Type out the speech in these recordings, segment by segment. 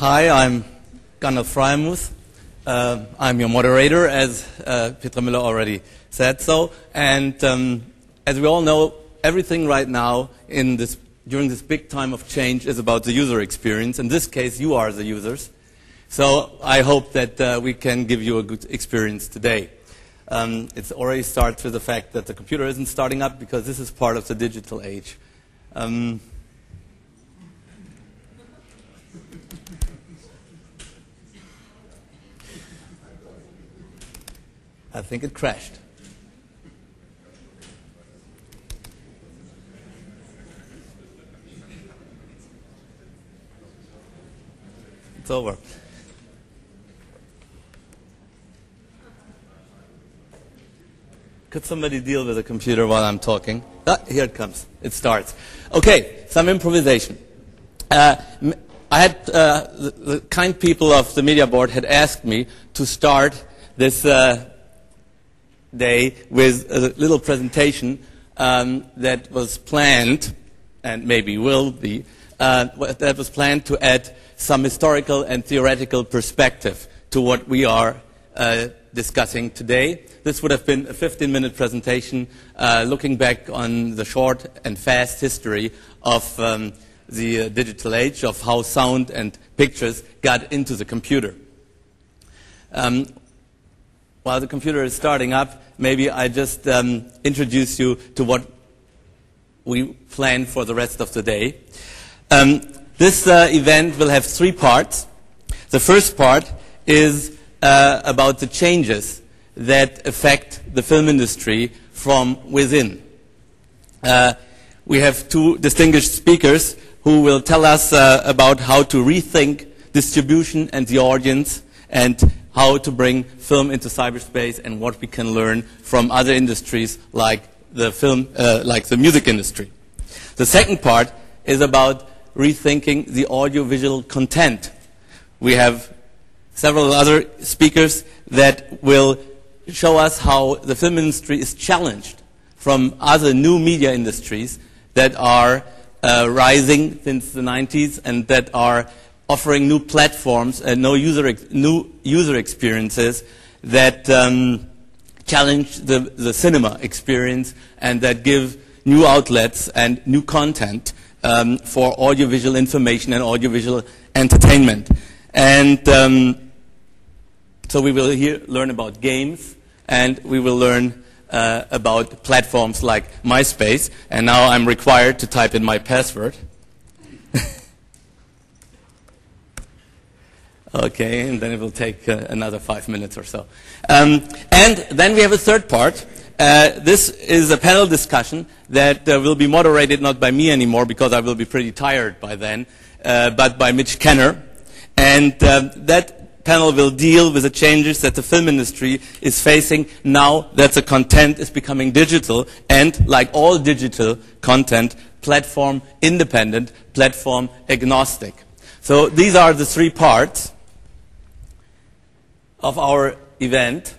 Hi, I'm Gundolf Freyermuth. I'm your moderator, as Petra Müller already said so. And as we all know, everything right now during this big time of change is about the user experience. In this case, you are the users. So I hope that we can give you a good experience today. It already starts with the fact that the computer isn't starting up because this is part of the digital age. I think it crashed. It's over. Could somebody deal with the computer while I'm talking? Ah, here it comes. It starts. Okay, some improvisation. I had the kind people of the Medienboard had asked me to start this day with a little presentation that was planned, and maybe will be, that was planned to add some historical and theoretical perspective to what we are discussing today. This would have been a 15-minute presentation looking back on the short and fast history of the digital age, of how sound and pictures got into the computer. While the computer is starting up, maybe I just introduce you to what we plan for the rest of the day. This event will have three parts. The first part is about the changes that affect the film industry from within. We have two distinguished speakers who will tell us about how to rethink distribution and the audience, and how to bring film into cyberspace and what we can learn from other industries like the music industry. The second part is about rethinking the audiovisual content. We have several other speakers that will show us how the film industry is challenged from other new media industries that are rising since the 90s and that are offering new platforms and new user experiences that challenge the cinema experience and that give new outlets and new content for audiovisual information and audiovisual entertainment. And so we will learn about games, and we will learn about platforms like MySpace. And now I'm required to type in my password. Okay, and then it will take another 5 minutes or so. And then we have a third part. This is a panel discussion that will be moderated not by me anymore, because I will be pretty tired by then, but by Mitch Kenner. And that panel will deal with the changes that the film industry is facing now that the content is becoming digital, and like all digital content, platform independent, platform agnostic. So these are the three parts of our event.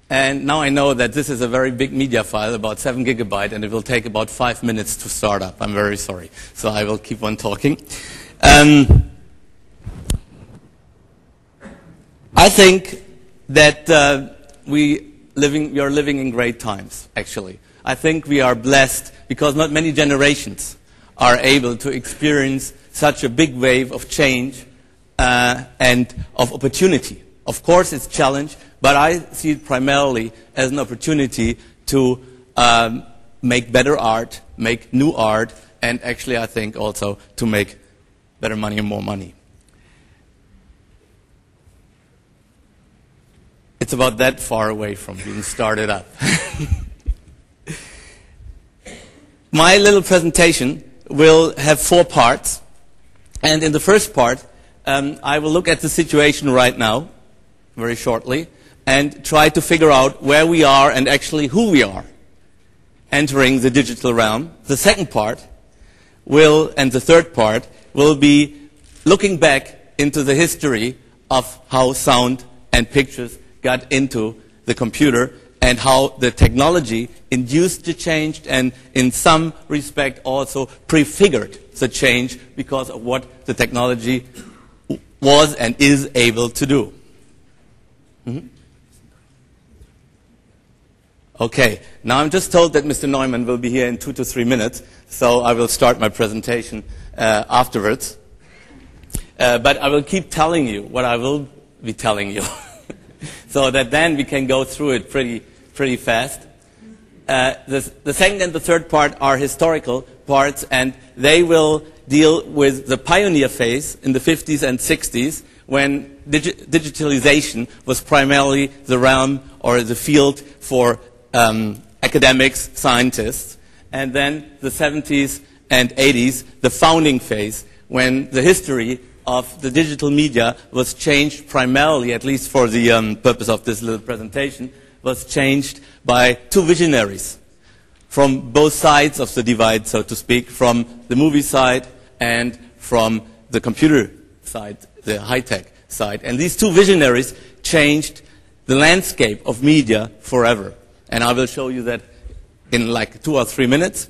And now I know that this is a very big media file, about 7 GB, and it will take about 5 minutes to start up. I'm very sorry. So I will keep on talking. I think that we are living in great times, actually. I think we are blessed because not many generations are able to experience such a big wave of change and of opportunity. Of course, it's a challenge, but I see it primarily as an opportunity to make better art, make new art, and actually I think also to make better money and more money. It's about that far away from being started up. My little presentation will have 4 parts, and in the first part I will look at the situation right now, very shortly, and try to figure out where we are and actually who we are entering the digital realm. The second part and the third part will be looking back into the history of how sound and pictures got into the computer and how the technology induced the change and in some respect also prefigured the change because of what the technology was and is able to do. Okay, now I'm just told that Mr. Neumann will be here in 2 to 3 minutes, so I will start my presentation afterwards. But I will keep telling you what I will be telling you, so that then we can go through it pretty fast. The second and the third part are historical parts, and they will deal with the pioneer phase in the 50s and 60s, when digitalization was primarily the realm or the field for academics, scientists, and then the 70s and 80s, the founding phase, when the history of the digital media was changed primarily, at least for the purpose of this little presentation, was changed by two visionaries from both sides of the divide, so to speak, from the movie side and from the computer side, the high-tech side. And these two visionaries changed the landscape of media forever. And I will show you that in like 2 or 3 minutes.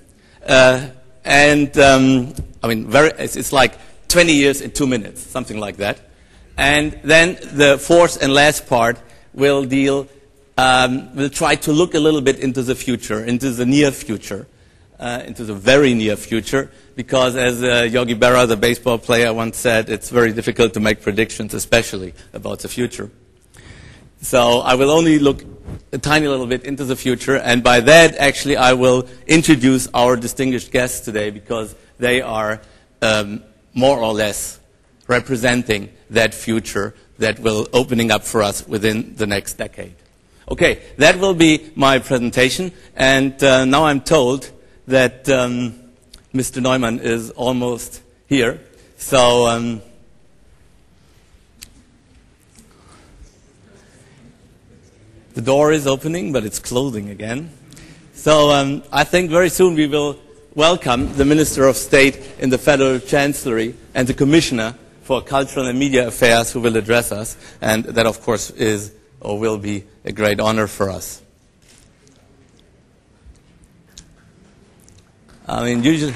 I mean, it's like 20 years in 2 minutes, something like that. And then the fourth and last part will deal, we'll try to look a little bit into the future, into the near future, into the very near future, because as Yogi Berra, the baseball player, once said, it's very difficult to make predictions, especially about the future. So I will only look a tiny little bit into the future, and by that, actually, I will introduce our distinguished guests today, because they are more or less representing that future that will opening up for us within the next decade. Okay, that will be my presentation, and now I'm told that Mr. Neumann is almost here. So the door is opening, but it's closing again. So I think very soon we will welcome the Minister of State in the Federal Chancellery and the Commissioner for Cultural and Media Affairs who will address us. And that, of course, is or will be a great honor for us. I mean, usually...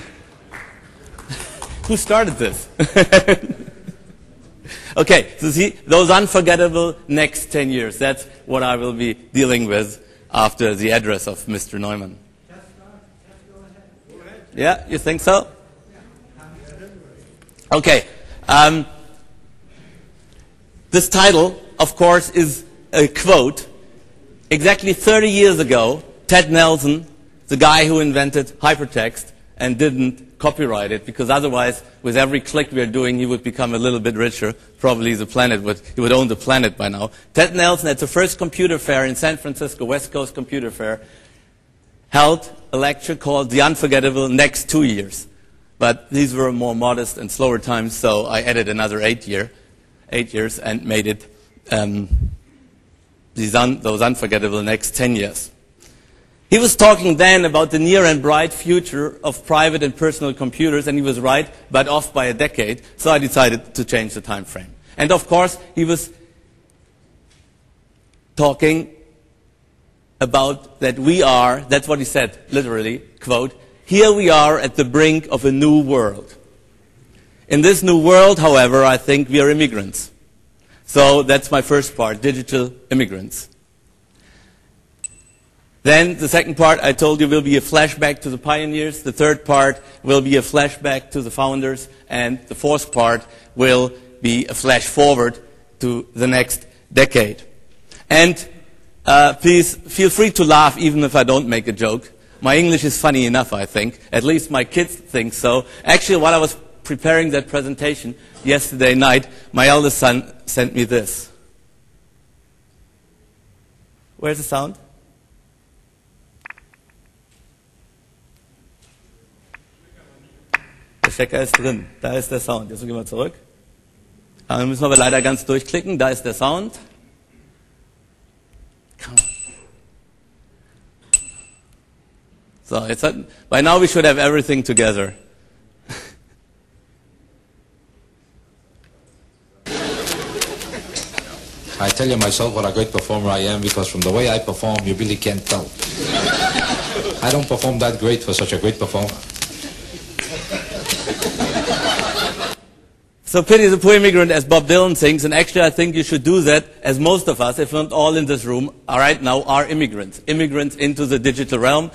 Who started this? Okay, so see, those unforgettable next 10 years, that's what I will be dealing with after the address of Mr. Neumann. Just go ahead. Yeah, you think so? Okay. This title, of course, is a quote. Exactly 30 years ago, Ted Nelson, the guy who invented hypertext and didn't copyright it, because otherwise, with every click we are doing, he would become a little bit richer. Probably he would own the planet by now. Ted Nelson, at the first computer fair in San Francisco, West Coast Computer Fair, held a lecture called The Unforgettable Next 2 Years. But these were more modest and slower times, so I added another 8 years and made it those unforgettable next 10 years. He was talking then about the near and bright future of private and personal computers, and he was right, but off by a decade, so I decided to change the time frame. And of course, he was talking about that we are, that's what he said, literally, quote, here we are at the brink of a new world. In this new world, however, I think we are immigrants. So that's my first part, digital immigrants. Then the second part, I told you, will be a flashback to the pioneers. The third part will be a flashback to the founders. And the fourth part will be a flash forward to the next decade. And please feel free to laugh even if I don't make a joke. My English is funny enough, I think. At least my kids think so. Actually, while I was preparing that presentation yesterday night, my eldest son sent me this. Where's the sound? Der Stecker ist drin. Da ist der Sound. Jetzt gehen wir zurück. Aber müssen wir aber leider ganz durchklicken. Da ist der Sound. So, by now we should have everything together. I tell you myself what a great performer I am, because from the way I perform, you really can't tell. I don't perform that great for such a great performer. So pity the poor immigrant, as Bob Dylan sings, and actually I think you should do that, as most of us, if not all in this room, right now, are immigrants. Immigrants into the digital realm.